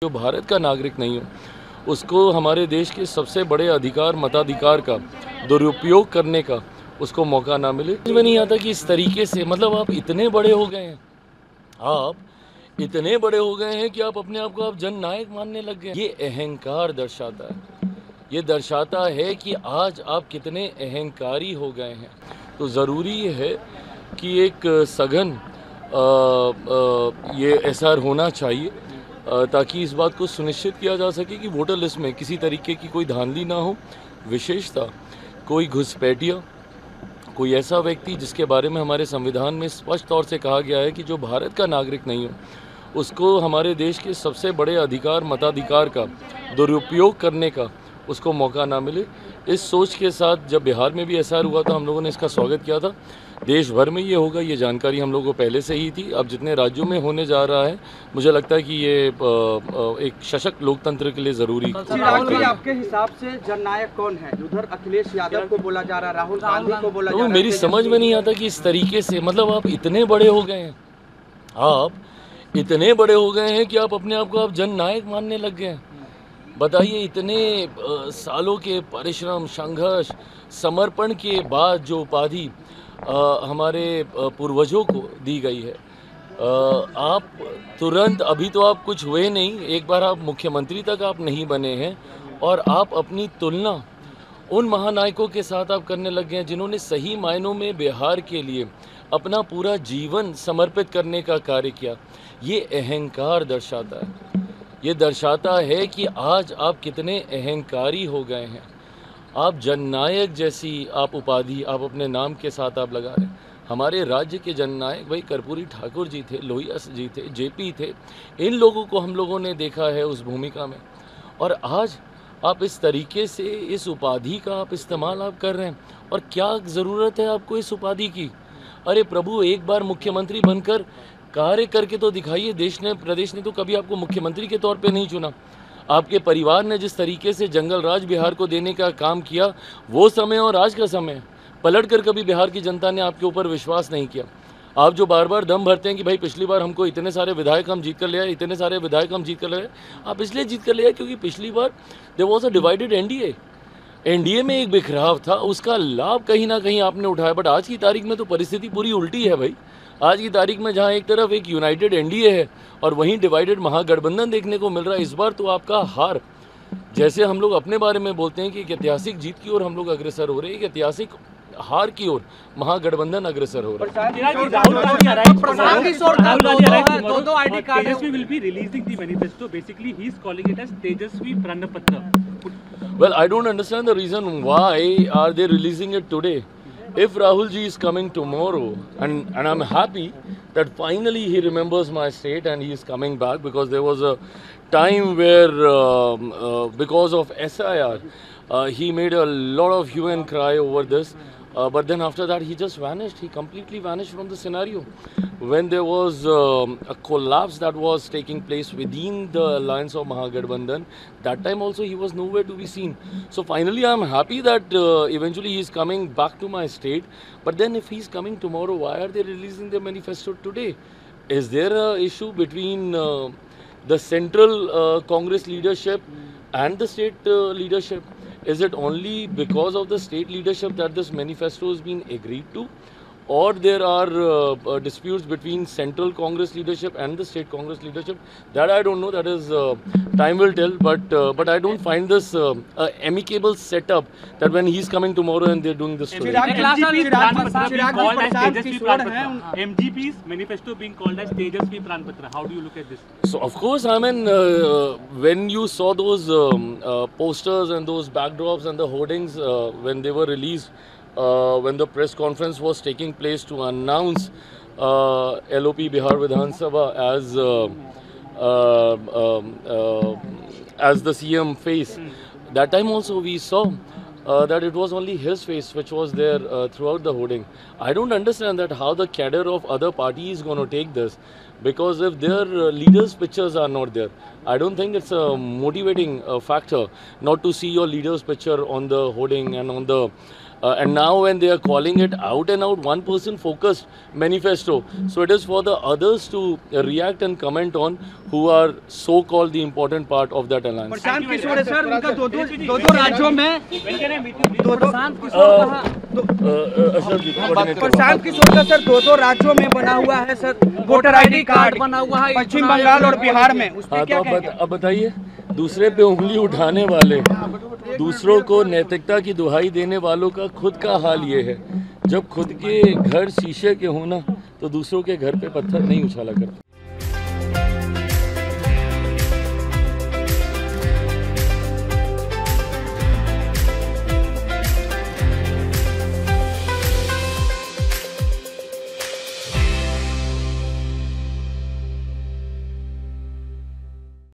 जो भारत का नागरिक नहीं हो उसको हमारे देश के सबसे बड़े अधिकार मताधिकार का दुरुपयोग करने का उसको मौका ना मिले। समझ में नहीं आता कि इस तरीके से मतलब आप इतने बड़े हो गए हैं, आप इतने बड़े हो गए हैं कि आप अपने आप को आप जननायक मानने लग गए। ये अहंकार दर्शाता है, ये दर्शाता है कि आज आप कितने अहंकारी हो गए हैं। तो ज़रूरी है कि एक सघन ये एसआर होना चाहिए ताकि इस बात को सुनिश्चित किया जा सके कि वोटर लिस्ट में किसी तरीके की कोई धांधली ना हो, विशेषता कोई घुसपैठिया, कोई ऐसा व्यक्ति जिसके बारे में हमारे संविधान में स्पष्ट तौर से कहा गया है कि जो भारत का नागरिक नहीं हो उसको हमारे देश के सबसे बड़े अधिकार मताधिकार का दुरुपयोग करने का उसको मौका ना मिले। इस सोच के साथ जब बिहार में भी एसआर हुआ था हम लोगों ने इसका स्वागत किया था। देश भर में ये होगा, ये जानकारी हम लोगों को पहले से ही थी। अब जितने राज्यों में होने जा रहा है मुझे लगता है कि ये एक सशक्त लोकतंत्र के लिए ज़रूरी है। राहुल जी, आपके हिसाब से जननायक कौन है? उधर अखिलेश यादव को बोला जा रहा है, राहुल गांधी को बोला जा रहा है। मेरी समझ में नहीं आता कि इस तरीके से मतलब आप इतने बड़े हो गए हैं, आप इतने बड़े हो गए हैं कि आप अपने आप को आप जननायक मानने लग गए हैं। बताइए, इतने सालों के परिश्रम, संघर्ष, समर्पण के बाद जो उपाधि हमारे पूर्वजों को दी गई है, आप तुरंत अभी तो आप कुछ हुए नहीं, एक बार आप मुख्यमंत्री तक आप नहीं बने हैं और आप अपनी तुलना उन महानायकों के साथ आप करने लग गए हैं जिन्होंने सही मायनों में बिहार के लिए अपना पूरा जीवन समर्पित करने का कार्य किया। ये अहंकार दर्शाता है, ये दर्शाता है कि आज आप कितने अहंकारी हो गए हैं। आप जननायक जैसी आप उपाधि आप अपने नाम के साथ आप लगा रहे हैं। हमारे राज्य के जननायक भाई कर्पूरी ठाकुर जी थे, लोहिया जी थे, जेपी थे। इन लोगों को हम लोगों ने देखा है उस भूमिका में, और आज आप इस तरीके से इस उपाधि का आप इस्तेमाल आप कर रहे हैं। और क्या ज़रूरत है आपको इस उपाधि की? अरे प्रभु, एक बार मुख्यमंत्री बनकर कार्य करके तो दिखाइए। देश ने, प्रदेश ने तो कभी आपको मुख्यमंत्री के तौर पे नहीं चुना। आपके परिवार ने जिस तरीके से जंगल राज बिहार को देने का काम किया, वो समय और आज का समय पलट कर कभी बिहार की जनता ने आपके ऊपर विश्वास नहीं किया। आप जो बार बार दम भरते हैं कि भाई पिछली बार हमको इतने सारे विधायक हम जीत कर ले आए, इतने सारे विधायक हम जीत कर ले आए, आप इसलिए जीत कर ले आए क्योंकि पिछली बार there was a divided NDA में एक बिखराव था, उसका लाभ कहीं ना कहीं आपने उठाया। बट आज की तारीख में तो परिस्थिति पूरी उल्टी है भाई। आज की तारीख में जहां एक तरफ एक यूनाइटेड एनडीए है और वहीं डिवाइडेड महागठबंधन देखने को मिल रहा है। इस बार तो आपका हार, जैसे हम लोग अपने बारे में बोलते हैं कि एक ऐतिहासिक जीत की ओर हम लोग अग्रसर हो रहे हैं, एक ऐतिहासिक हार की ओर महागठबंधन अग्रसर हो रहा है। Well, I don't understand the reason why are they releasing it today. If Rahul ji is coming tomorrow, and I'm happy that finally he remembers my state and he is coming back, because there was a time where because of SIR he made a lot of hue and cry over this. But then after that he just vanished. He completely vanished from the scenario. When there was a collapse that was taking place within the alliance of Mahagठबंधन, that time also he was nowhere to be seen. So finally I am happy that eventually he is coming back to my state. But then if he is coming tomorrow, why are they releasing the manifesto today? Is there a issue between the central Congress leadership and the state leadership? Is it only because of the state leadership that this manifesto has been agreed to? Or there are disputes between central Congress leadership and the state Congress leadership? That I don't know. That is time will tell. But I don't find this amicable setup that when he's coming tomorrow and they're doing this today. MGP's manifesto being called as Tejasvi Pranpatra. How do you look at this? So of course, I mean, when you saw those posters and those backdrops and the hoardings when they were released, when the press conference was taking place to announce LOP Bihar Vidhan Sabha as the CM face, that time also we saw that it was only his face which was there throughout the hoarding. I don't understand that how the cadre of other parties is going to take this, Because if their leaders' pictures are not there, I don't think it's a motivating factor not to see your leader's picture on the hoarding and on the. And now when they are calling it out and out, one person focused manifesto. So it is for the others to react and comment on who are so-called the important part of that alliance. Prashant Kishor है sir, उनका दो राज्यों में When can I meet you? Prashant Kishor Prashant Kishor का sir दो राज्यों में बना हुआ है सर वोटर आईडी कार्ड बना हुआ है पश्चिम बंगाल और बिहार में, उस पर क्या कहेंगे? अब बताइए, दूसरे पे उंगली उठाने वाले, दूसरों को नैतिकता की दुहाई देने वालों का खुद का हाल ये है। जब खुद के घर शीशे के होना तो दूसरों के घर पे पत्थर नहीं उछाला करते।